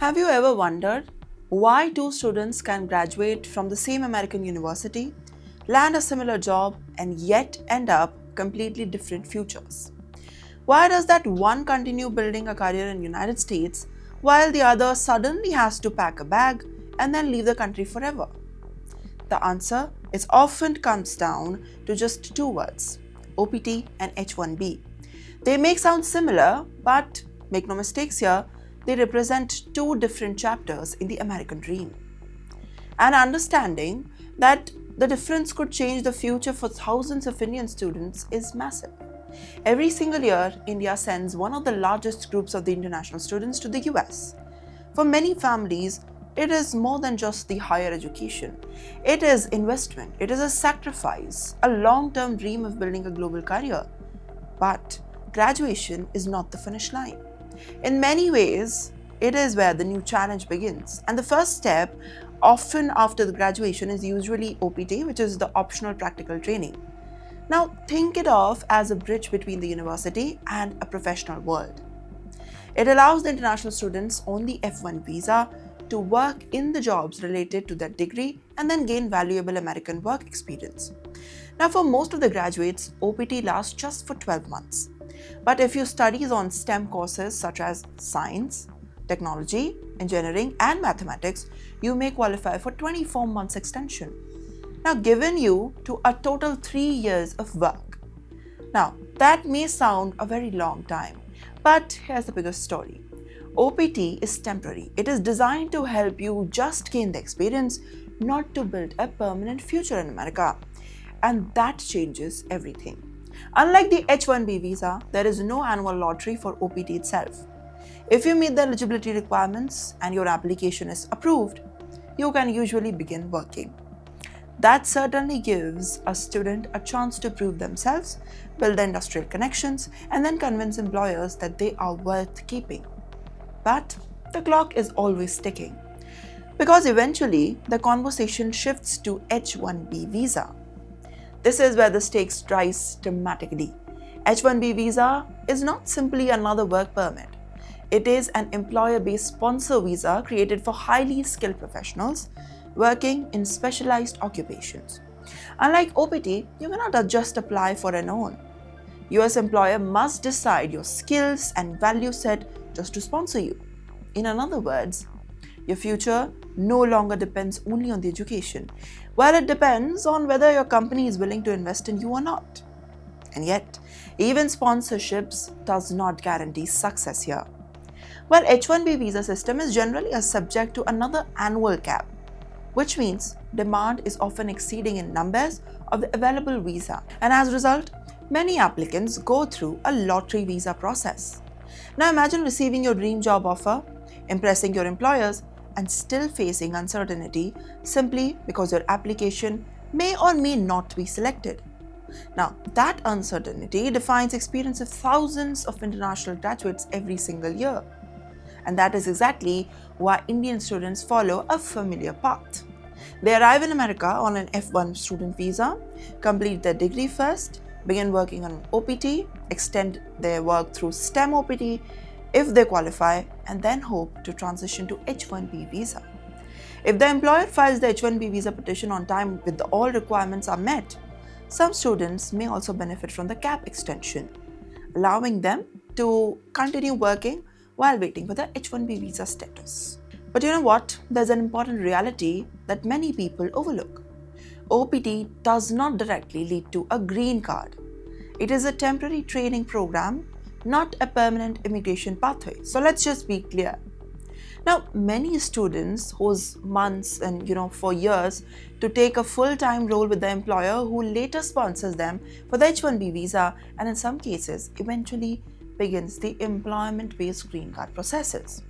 Have you ever wondered why two students can graduate from the same American university, land a similar job, and yet end up completely different futures? Why does that one continue building a career in the United States while the other suddenly has to pack a bag and then leave the country forever? The answer is often comes down to just two words: OPT and H1B. They may sound similar, but make no mistakes here, they represent two different chapters in the American dream. And understanding that the difference could change the future for thousands of Indian students is massive. Every single year, India sends one of the largest groups of the international students to the US. For many families, it is more than just the higher education. It is investment, it is a sacrifice, a long-term dream of building a global career. But graduation is not the finish line. In many ways, it is where the new challenge begins. And the first step, often after the graduation, is usually OPT, which is the optional practical training. Now, think it of as a bridge between the university and a professional world. It allows the international students on the F1 visa to work in the jobs related to their degree and then gain valuable American work experience. Now, for most of the graduates, OPT lasts just for 12 months. But if you study on STEM courses such as science, technology, engineering, and mathematics, you may qualify for 24 months extension. Now, given you to a total 3 years of work. Now, that may sound a very long time, but here's the bigger story. OPT is temporary. It is designed to help you just gain the experience, not to build a permanent future in America. And that changes everything. Unlike the H1B visa, there is no annual lottery for OPT itself. If you meet the eligibility requirements and your application is approved, you can usually begin working. That certainly gives a student a chance to prove themselves, build the industrial connections, and then convince employers that they are worth keeping. But the clock is always ticking, because eventually the conversation shifts to H1B visa. This is where the stakes rise dramatically. H1B visa is not simply another work permit. It is an employer-based sponsor visa created for highly skilled professionals working in specialized occupations. Unlike OPT, you cannot just apply for an own. US employer must decide your skills and value set just to sponsor you. In other words, your future no longer depends only on the education. Well, it depends on whether your company is willing to invest in you or not. And yet, even sponsorships does not guarantee success here. Well, H1B visa system is generally subject to another annual cap, which means demand is often exceeding in numbers of the available visa. And as a result, many applicants go through a lottery visa process. Now imagine receiving your dream job offer, impressing your employers, and still facing uncertainty simply because your application may or may not be selected. Now, that uncertainty defines experience of thousands of international graduates every single year. And that is exactly why Indian students follow a familiar path. They arrive in America on an F1 student visa, complete their degree first, begin working on OPT, extend their work through STEM OPT if they qualify, and then hope to transition to H1B visa. If the employer files the H1B visa petition on time with all requirements are met, some students may also benefit from the cap extension, allowing them to continue working while waiting for the H1B visa status. But you know what? There's an important reality that many people overlook. OPT does not directly lead to a green card. It is a temporary training program, not a permanent immigration pathway. So let's just be clear. Now, many students whose months and for years to take a full-time role with the employer who later sponsors them for the H1B visa, and in some cases eventually begins the employment-based green card processes.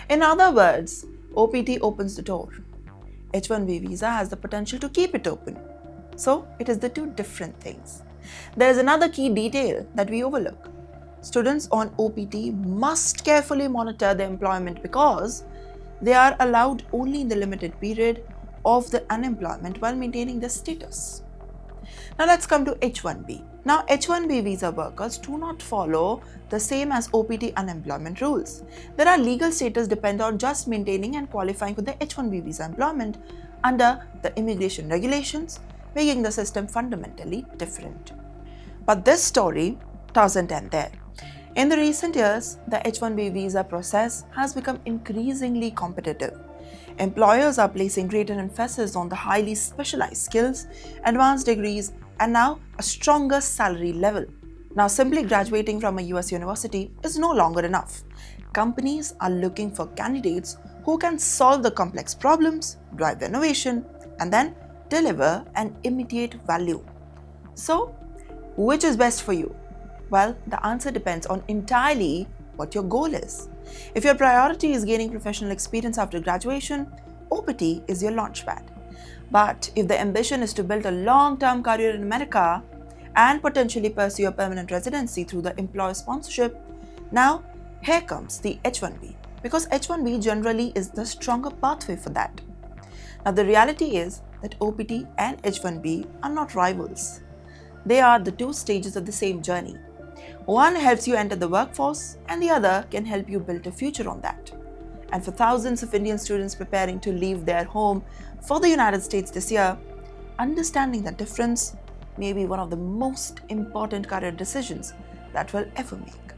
In other words, OPT opens the door. H1B visa has the potential to keep it open. So it is the two different things. There is another key detail that we overlook. Students on OPT must carefully monitor their employment because they are allowed only in the limited period of the unemployment while maintaining their status. Now let's come to H1B. Now H1B visa workers do not follow the same as OPT unemployment rules. There are legal status depend on just maintaining and qualifying for the H1B visa employment under the immigration regulations, making the system fundamentally different. But this story doesn't end there. In the recent years, the H1B visa process has become increasingly competitive. Employers are placing greater emphasis on the highly specialized skills, advanced degrees, and now a stronger salary level. Now, simply graduating from a US university is no longer enough. Companies are looking for candidates who can solve the complex problems, drive innovation, and then deliver an immediate value. So, which is best for you? Well, the answer depends on entirely what your goal is. If your priority is gaining professional experience after graduation, OPT is your launchpad. But if the ambition is to build a long-term career in America and potentially pursue a permanent residency through the employer sponsorship, now here comes the H1B, because H1B generally is the stronger pathway for that. Now the reality is that OPT and H1B are not rivals. They are the two stages of the same journey. One helps you enter the workforce, and the other can help you build a future on that. And for thousands of Indian students preparing to leave their home for the United States this year, understanding the difference may be one of the most important career decisions that we'll ever make.